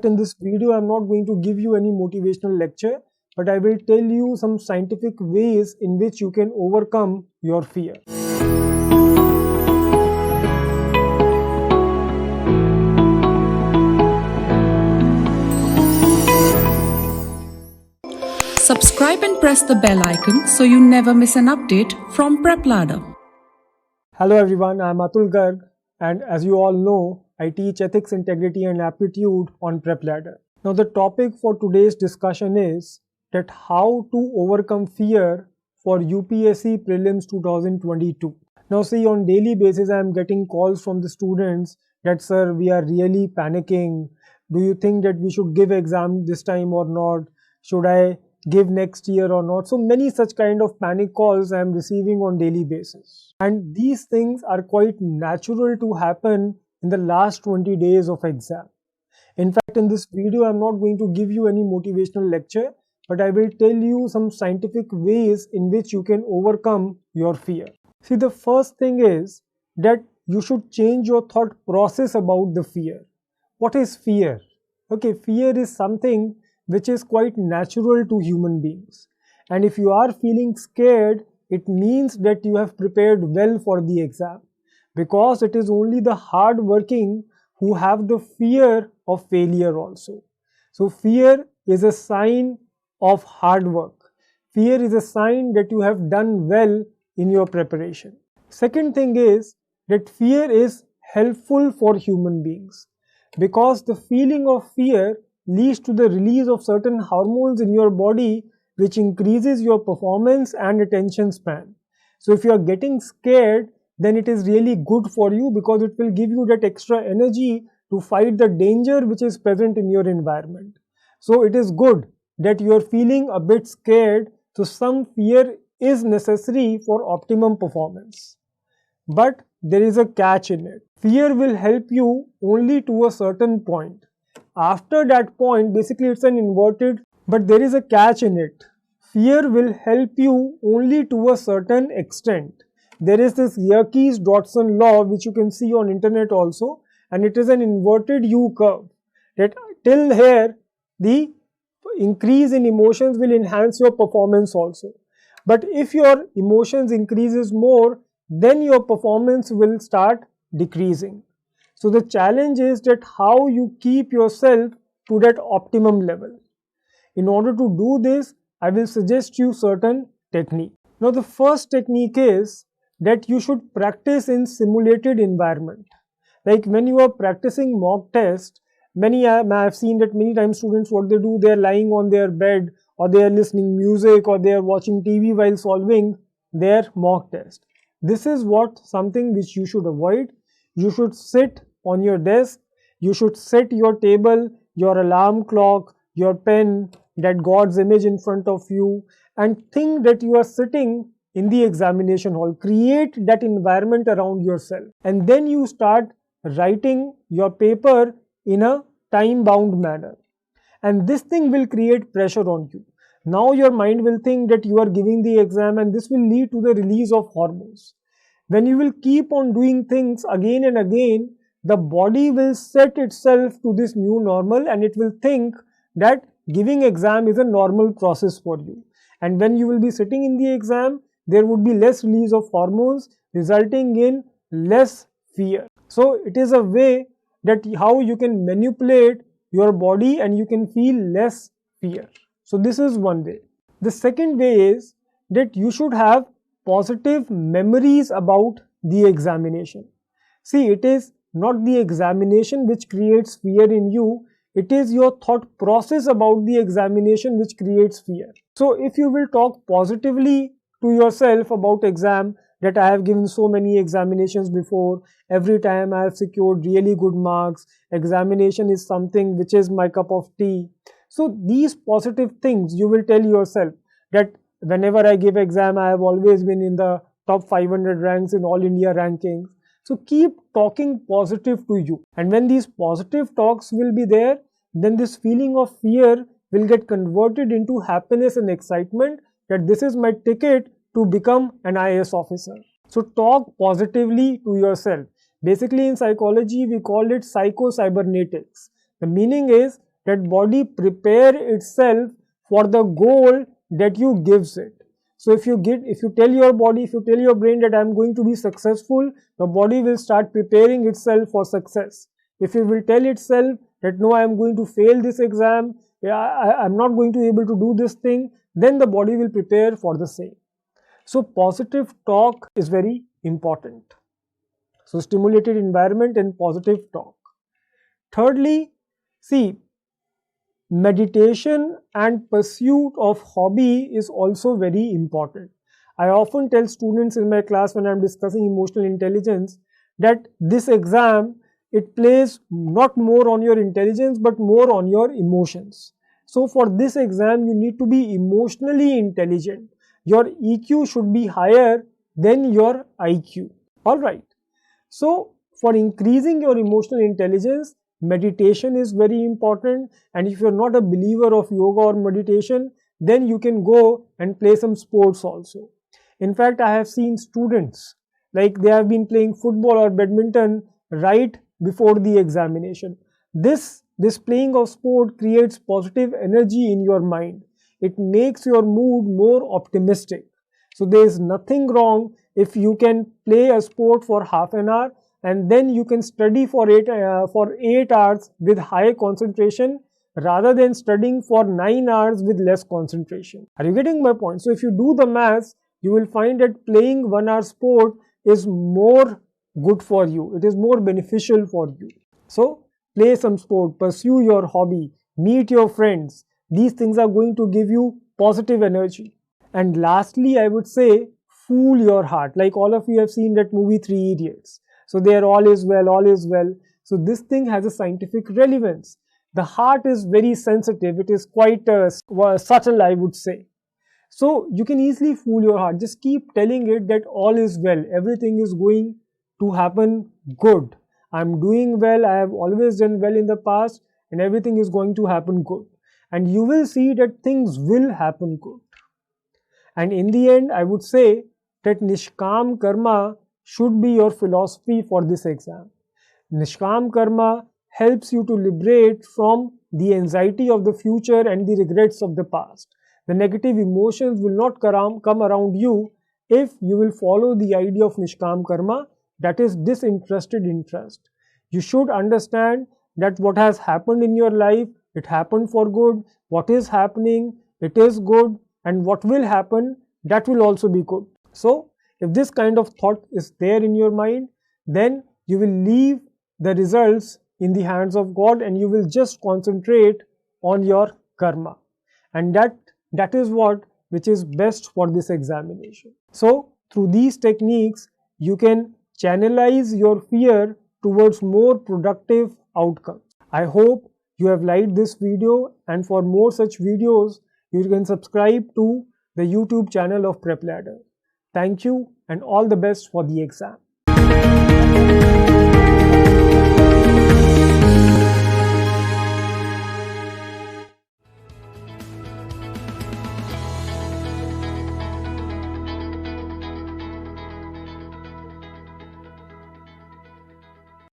In this video, I'm not going to give you any motivational lecture, but I will tell you some scientific ways in which you can overcome your fear. Subscribe and press the bell icon so you never miss an update from Prep Ladder. Hello everyone, I'm Atul Garg, and as you all know, I teach ethics, integrity and aptitude on Prep Ladder. Now the topic for today's discussion is that how to overcome fear for UPSC Prelims 2022. Now see, on daily basis I am getting calls from the students that, sir, we are really panicking. Do you think that we should give exam this time or not? Should I give next year or not? So many such kind of panic calls I am receiving on daily basis. And these things are quite natural to happen in the last 20 days of exam. In fact, in this video, I'm not going to give you any motivational lecture, but I will tell you some scientific ways in which you can overcome your fear. See, the first thing is that you should change your thought process about the fear. What is fear? Okay, fear is something which is quite natural to human beings. And if you are feeling scared, it means that you have prepared well for the exam, because it is only the hard-working who have the fear of failure also. So fear is a sign of hard work. Fear is a sign that you have done well in your preparation. Second thing is that fear is helpful for human beings, because the feeling of fear leads to the release of certain hormones in your body which increases your performance and attention span. So if you are getting scared, then it is really good for you, because it will give you that extra energy to fight the danger which is present in your environment. So it is good that you are feeling a bit scared, so some fear is necessary for optimum performance. But there is a catch in it. Fear will help you only to a certain point. After that point, basically it's an inverted, but there is a catch in it. Fear will help you only to a certain extent. There is this Yerkes-Dodson law which you can see on internet also, and it is an inverted U curve, that till here the increase in emotions will enhance your performance also. But if your emotions increases more, then your performance will start decreasing. So the challenge is that how you keep yourself to that optimum level. In order to do this, I will suggest you certain technique. Now the first technique is that you should practice in simulated environment. Like when you are practicing mock test, I have seen that many times students, what they do, they are lying on their bed, or they are listening music, or they are watching TV while solving their mock test. This is something which you should avoid. You should sit on your desk, you should set your table, your alarm clock, your pen, that God's image in front of you, and think that you are sitting in the examination hall. Create that environment around yourself, and then you start writing your paper in a time-bound manner. And this thing will create pressure on you. Now your mind will think that you are giving the exam, and this will lead to the release of hormones. When you will keep on doing things again and again, the body will set itself to this new normal, and it will think that giving exam is a normal process for you. And when you will be sitting in the exam, there would be less release of hormones, resulting in less fear. So it is a way that how you can manipulate your body and you can feel less fear. So this is one way. The second way is that you should have positive memories about the examination. See, it is not the examination which creates fear in you, it is your thought process about the examination which creates fear. So if you will talk positively to yourself about exam, that I have given so many examinations before, every time I have secured really good marks, examination is something which is my cup of tea. So these positive things you will tell yourself, that whenever I give exam, I have always been in the top 500 ranks in all India rankings. So keep talking positive to you, and when these positive talks will be there, then this feeling of fear will get converted into happiness and excitement, that this is my ticket to become an IAS officer. So talk positively to yourself. Basically in psychology we call it psycho-cybernetics. The meaning is that body prepare itself for the goal that you gives it. So if you tell your body, if you tell your brain that I am going to be successful, the body will start preparing itself for success. If it will tell itself that no, I am going to fail this exam, I am not going to be able to do this thing, then the body will prepare for the same. So positive talk is very important. So stimulated environment and positive talk. Thirdly, see, meditation and pursuit of hobby is also very important. I often tell students in my class when I am discussing emotional intelligence that this exam, it plays not more on your intelligence but more on your emotions. So for this exam, you need to be emotionally intelligent. Your EQ should be higher than your IQ. Alright. So for increasing your emotional intelligence, meditation is very important, and if you are not a believer of yoga or meditation, then you can go and play some sports also. In fact, I have seen students like they have been playing football or badminton right before the examination. This playing of sport creates positive energy in your mind. It makes your mood more optimistic. So there is nothing wrong if you can play a sport for half an hour and then you can study for 8 hours with high concentration rather than studying for 9 hours with less concentration. Are you getting my point? So if you do the maths, you will find that playing 1 hour sport is more good for you. It is more beneficial for you. So play some sport, pursue your hobby, meet your friends. These things are going to give you positive energy. And lastly, I would say, fool your heart. Like all of you have seen that movie 3 Idiots. So there all is well, all is well. So this thing has a scientific relevance. The heart is very sensitive. It is quite subtle, I would say. So you can easily fool your heart. Just keep telling it that all is well. Everything is going to happen good. I'm doing well. I have always done well in the past and everything is going to happen good. And you will see that things will happen good. And in the end, I would say that Nishkam Karma should be your philosophy for this exam. Nishkam Karma helps you to liberate from the anxiety of the future and the regrets of the past. The negative emotions will not come around you if you will follow the idea of Nishkam Karma, that is disinterested interest. You should understand that what has happened in your life, it happened for good. What is happening, it is good, and what will happen, that will also be good. So if this kind of thought is there in your mind, then you will leave the results in the hands of God and you will just concentrate on your karma. And that is which is best for this examination. So through these techniques, you can channelize your fear towards more productive outcomes. I hope you have liked this video, and for more such videos, you can subscribe to the YouTube channel of PrepLadder. Thank you and all the best for the exam.